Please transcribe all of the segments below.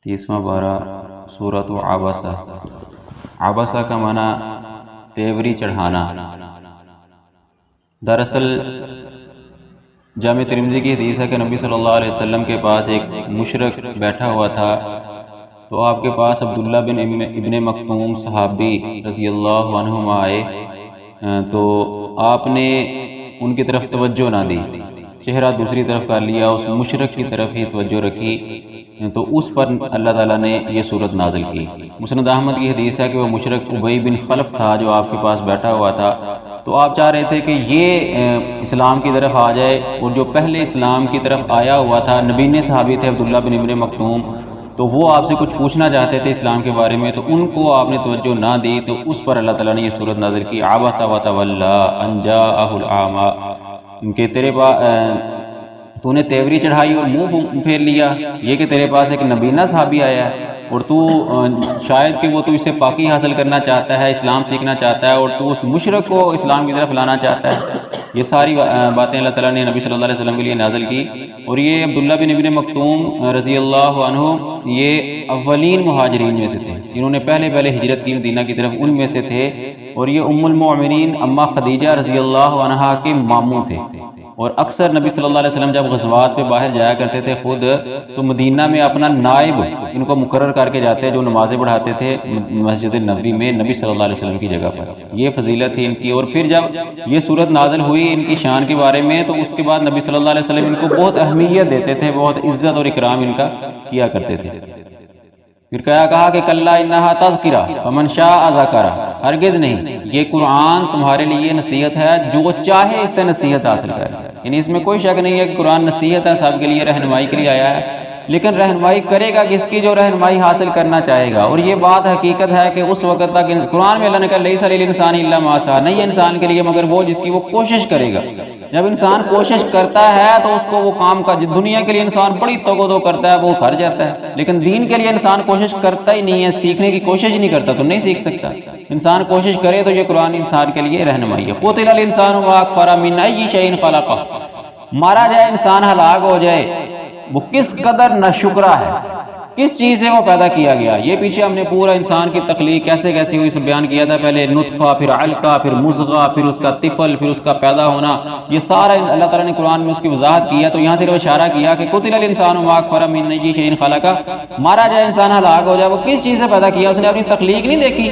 30واں پارہ سورۃ عبسہ۔ عبسہ کا معنی تیوری چڑھانا۔ دراصل جامع ترمذی کی حدیث ہے کہ نبی صلی اللہ علیہ وسلم کے پاس ایک مشرک بیٹھا ہوا تھا، تو آپ کے پاس عبداللہ بن ابن مکتوم صحابی رضی اللہ عنہما آئے، تو آپ نے ان کی طرف توجہ نہ دی، چہرہ دوسری طرف کر لیا، اس مشرک کی طرف ہی توجہ رکھی، تو اس پر اللہ تعالیٰ نے یہ صورت نازل کی۔ مسند احمد کی حدیث ہے کہ وہ مشرک ابی بن خلف تھا جو آپ کے پاس بیٹھا ہوا تھا، تو آپ چاہ رہے تھے کہ یہ اسلام کی طرف آ جائے، اور جو پہلے اسلام کی طرف آیا ہوا تھا نبینے صحابی تھے عبداللہ بن ابن مکتوم، تو وہ آپ سے کچھ پوچھنا چاہتے تھے اسلام کے بارے میں، تو ان کو آپ نے توجہ نہ دی، تو اس پر اللہ تعالیٰ نے یہ صورت نازل کی، عبس وتولی ان جاءہ الاعمی، کہ تیرے پاس تو نے تیوری چڑھائی اور منہ پھیر لیا، یہ کہ تیرے پاس ایک نبینہ صحابی آیا ہے، اور تو شاید کہ وہ تو اس سے پاکی حاصل کرنا چاہتا ہے، اسلام سیکھنا چاہتا ہے، اور تو اس مشرک کو اسلام کی طرف لانا چاہتا ہے۔ یہ ساری باتیں اللہ تعالیٰ نے نبی صلی اللہ علیہ وسلم کے لیے نازل کی، اور یہ عبداللہ بن ابن مکتوم رضی اللہ عنہ یہ اولین مہاجرین میں سے تھے، جنہوں نے پہلے ہجرت کی مدینہ کی طرف، ان میں سے تھے، اور یہ ام المؤمنین اما خدیجہ رضی اللہ عنہا کے ماموں تھے۔ اور اکثر نبی صلی اللہ علیہ وسلم جب غزوات پہ باہر جایا کرتے تھے خود، تو مدینہ میں اپنا نائب ان کو مقرر کر کے جاتے جو نمازیں پڑھاتے تھے مسجد نبوی میں نبی صلی اللہ علیہ وسلم کی جگہ پر۔ یہ فضیلت تھی ان کی، اور پھر جب یہ صورت نازل ہوئی ان کی شان کے بارے میں، تو اس کے بعد نبی صلی اللہ علیہ وسلم ان کو بہت اہمیت دیتے تھے، بہت عزت اور اکرام ان کا کیا کرتے تھے۔ پھر کہا کہ کلا انہا تذکرہ فمن شاء ذکرہ، ہرگز نہیں، یہ قرآن تمہارے لیے نصیحت ہے، جو چاہے اس سے نصیحت حاصل کرے۔ یعنی اس میں کوئی شک نہیں ہے کہ قرآن نصیحت ہے، سب کے لیے رہنمائی کے لیے آیا ہے، لیکن رہنمائی کرے گا کس کی؟ جو رہنمائی حاصل کرنا چاہے گا۔ اور یہ بات حقیقت ہے کہ اس وقت تک قرآن میں اللہ نے کہا لیس للانسان الا ما سعی، نہیں ہے انسان کے لیے مگر وہ جس کی وہ کوشش کرے گا۔ جب انسان کوشش کرتا ہے تو اس کو وہ کام کا، دنیا کے لیے انسان بڑی توقع کرتا ہے وہ کر جاتا ہے، لیکن دین کے لیے انسان کوشش کرتا ہی نہیں ہے، سیکھنے کی کوشش ہی نہیں کرتا تو نہیں سیکھ سکتا۔ انسان کوشش کرے تو یہ قرآن انسان کے لیے رہنمائی ہے۔ قتل الانسان ما اکفر من ای شیء خلقہ، مارا جائے انسان، ہلاک ہو جائے، وہ کس قدر ناشکرا ہے، کس چیز سے وہ پیدا کیا گیا۔ یہ پیچھے ہم نے پورا انسان کی تخلیق کیسے ہوئی سب بیان کیا تھا، پہلے نطفہ، پھر علقہ، پھر مضغہ، پھر اس کا طفل، پھر اس کا پیدا ہونا، یہ سارا اللہ تعالیٰ نے قرآن میں اس کی وضاحت کیا۔ تو یہاں سے اشارہ کیا کہ قتل الانسان ما اکفر من ای شیء خلقہ، مارا جائے انسان، ہلاک ہو جائے، وہ کس چیز سے پیدا کیا، اس نے اپنی تخلیق نہیں دیکھی۔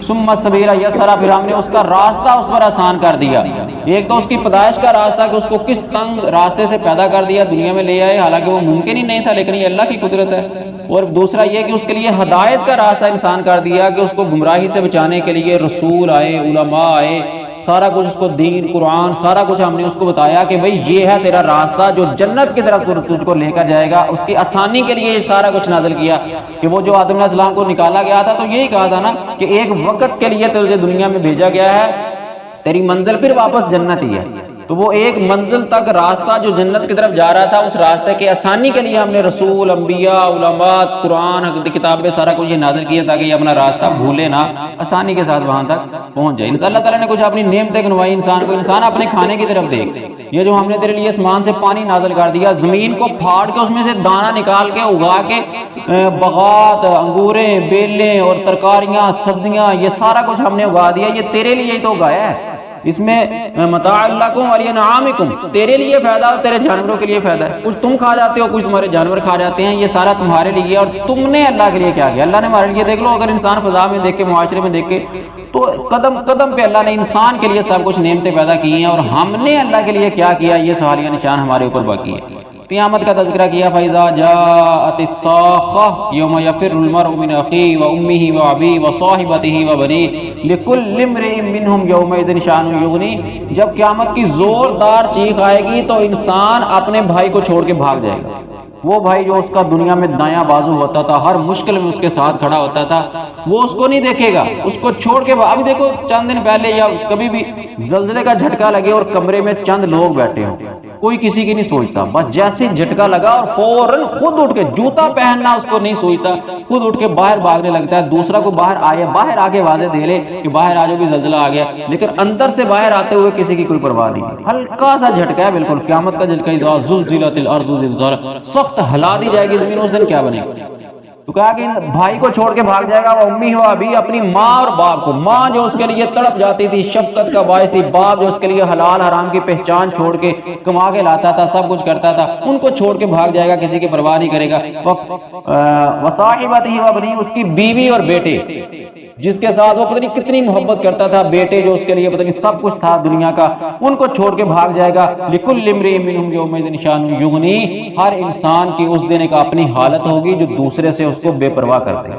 ثم السبیل یسرا، پھر ہم نے اس کا راستہ اس پر آسان کر دیا۔ ایک تو اس کی پیدائش کا راستہ کہ اس کو کس تنگ راستے سے پیدا کر دیا، دنیا میں لے آئے، حالانکہ وہ ممکن ہی نہیں تھا، لیکن یہ اللہ کی قدرت ہے۔ اور دوسرا یہ کہ اس کے لیے ہدایت کا راستہ انسان کر دیا، کہ اس کو گمراہی سے بچانے کے لیے رسول آئے، علماء آئے، سارا کچھ اس کو دین، قرآن، سارا کچھ ہم نے اس کو بتایا کہ بھئی یہ ہے تیرا راستہ جو جنت کی طرف تجھ کو لے کر جائے گا۔ اس کی آسانی کے لیے یہ سارا کچھ نازل کیا، کہ وہ جو آدم علیہ السلام کو نکالا گیا تھا تو یہی کہا تھا نا کہ ایک وقت کے لیے تجھے دنیا میں بھیجا گیا ہے، تیری منزل پھر واپس جنت ہی ہے۔ تو وہ ایک منزل تک راستہ جو جنت کی طرف جا رہا تھا، اس راستے کے آسانی کے لیے ہم نے رسول، انبیاء، علماء، قرآن، کتابیں، سارا کچھ یہ نازل کیا تاکہ یہ اپنا راستہ بھولے نہ، آسانی کے ساتھ وہاں تک پہنچ جائے۔ اللہ تعالیٰ نے کچھ اپنی نعمتیں گنوائی انسان کو، انسان اپنے کھانے کی طرف دیکھ، یہ جو ہم نے تیرے لیے آسمان سے پانی نازل کر دیا، زمین کو پھاڑ کے اس میں سے دانہ نکال کے اگا کے، بغات، انگوریں، بیلیں اور ترکاریاں، سبزیاں، یہ سارا کچھ ہم نے اگا دیا، یہ تیرے لیے ہی تو اگایا ہے۔ اس میں متاع لکم ولانعامکم، تیرے لیے فائدہ اور تیرے جانوروں کے لیے فائدہ ہے، کچھ تم کھا جاتے ہو، کچھ تمہارے جانور کھا جاتے ہیں، یہ سارا تمہارے لیے، اور تم نے اللہ کے لیے کیا کیا؟ اللہ نے ہمارے لیے، دیکھ لو، اگر انسان فضا میں دیکھ کے، معاشرے میں دیکھ کے، تو قدم قدم پہ اللہ نے انسان کے لیے سب کچھ نعمتیں پیدا کی ہیں، اور ہم نے اللہ کے لیے کیا کیا، یہ سوالیہ نشان ہمارے اوپر باقی ہے۔ قیامت کا تذکرہ کیا، فَإِذَا جَاءَتِ الصَّاخَّةُ يَوْمَ يَفِرُّ الْمَرْءُ مِنْ أَخِيهِ وَأُمِّهِ وَأَبِيهِ وَصَاحِبَتِهِ وَبَنِيهِ لِكُلِّ امْرِئٍ مِّنْهُمْ يَوْمَئِذٍ شَأْنٌ يُغْنِيهِ، جب قیامت کی زوردار چیخ آئے گی تو انسان اپنے بھائی کو چھوڑ کے بھاگ جائے گا۔ وہ بھائی جو اس کا دنیا میں دایاں بازو ہوتا تھا، ہر مشکل میں اس کے ساتھ کھڑا ہوتا تھا، وہ اس کو نہیں دیکھے گا، اس کو چھوڑ کے۔ ابھی دیکھو چند دن پہلے یا کبھی بھی زلزلے کا جھٹکا لگے اور کمرے میں چند لوگ بیٹھے ہوں، کوئی کسی کی نہیں سوچتا، بس جیسے جھٹکا لگا اور فوراً خود اٹھ کے، جوتا پہننا اس کو نہیں سوچتا، خود اٹھ کے باہر بھاگنے لگتا ہے۔ دوسرا کو باہر آ کے واضح دے لے کہ باہر آ جاؤ کہ زلزلہ آ گیا، لیکن اندر سے باہر آتے ہوئے کسی کی کوئی پرواہ نہیں، ہلکا سا جھٹکا ہے، بالکل قیامت کا جھٹکا، اذا زلزلت الارض زلزالها، سخت ہلا دی جائے گی زمین، اس دن کیا بنے گا؟ تو کہا کہ بھائی کو چھوڑ کے بھاگ جائے گا، وہ امی ہو ابھی، اپنی ماں اور باپ کو، ماں جو اس کے لیے تڑپ جاتی تھی، شفقت کا باعث تھی، باپ جو اس کے لیے حلال حرام کی پہچان چھوڑ کے کما کے لاتا تھا، سب کچھ کرتا تھا، ان کو چھوڑ کے بھاگ جائے گا، کسی کی پرواہ نہیں کرے گا۔ وصاحبتہ وبنی، اس کی بیوی اور بیٹے جس کے ساتھ وہ پتہ نہیں کتنی محبت کرتا تھا، بیٹے جو اس کے لیے پتہ نہیں سب کچھ تھا دنیا کا، ان کو چھوڑ کے بھاگ جائے گا۔ لکل امرئ منہم یومئذ شأن یغنی، ہر انسان کی اس دن ایک اپنی حالت ہوگی جو دوسرے سے اس کو بے پرواہ کر دے،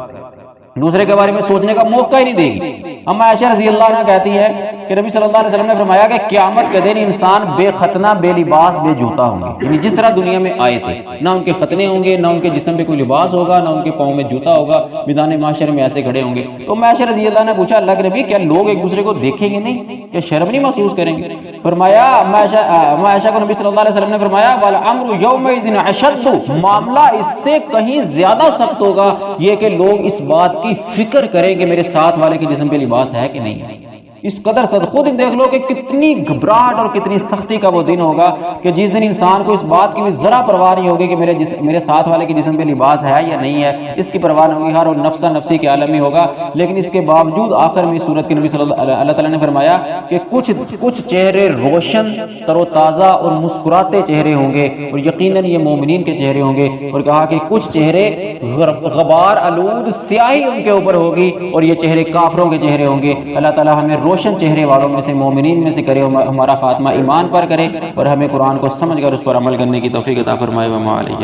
دوسرے کے بارے میں سوچنے کا موقع ہی نہیں دے گی۔ اما عائشہ رضی اللہ عنہ کہتی ہے کہ نبی صلی اللہ علیہ وسلم نے فرمایا کہ قیامت کے دن انسان بے ختنہ، بے لباس، بے جوتا ہوں گے، یعنی جس طرح دنیا میں آئے تھے، نہ ان کے ختنے ہوں گے، نہ ان کے جسم پہ کوئی لباس ہوگا، نہ ان کے پاؤں میں جوتا ہوگا، میدان معاشر میں ایسے کھڑے ہوں گے۔ تو عائشہ رضی اللہ نے پوچھا اللہ کے نبی کیا لوگ ایک دوسرے کو دیکھیں گے نہیں، کیا شرم نہیں محسوس کریں گے؟ فرمایا عائشہ کو نبی صلی اللہ علیہ وسلم نے فرمایا والامر یومئذ اشد، معاملہ اس سے کہیں زیادہ سخت ہوگا یہ کہ لوگ اس بات کی فکر کریں کہ میرے ساتھ والے کے جسم پہ لباس ہے کہ نہیں ہے۔ اس قدر خود دیکھ لو کہ کتنی گھبراہٹ اور کتنی سختی کا وہ دن ہوگا کہ جس دن انسان کو اس بات کی بھی ذرا پرواہ نہیں ہوگی کہ میرے ساتھ والے کے جسم پہ لباس ہے یا نہیں ہے، اس کی پرواہ نہیں ہوگی، ہر وہ نفسا نفسی کے عالم میں ہوگا۔ لیکن اس کے باوجود آخر میں سورت کے نبی صلی اللہ تعالیٰ نے فرمایا کہ کچھ چہرے روشن، تر و تازہ اور مسکراتے چہرے ہوں گے، اور یقیناً یہ مومنین کے چہرے ہوں گے، اور کہا کہ کچھ چہرے غبار آلود سیاہی ان کے اوپر ہوگی، اور یہ چہرے کافروں کے چہرے ہوں گے۔ اللہ تعالیٰ ہمیں روشن چہرے والوں میں سے، مومنین میں سے کرے، ہمارا خاتمہ ایمان پر کرے، اور ہمیں قرآن کو سمجھ کر اس پر عمل کرنے کی توفیق عطا فرمائے۔ وما علیہ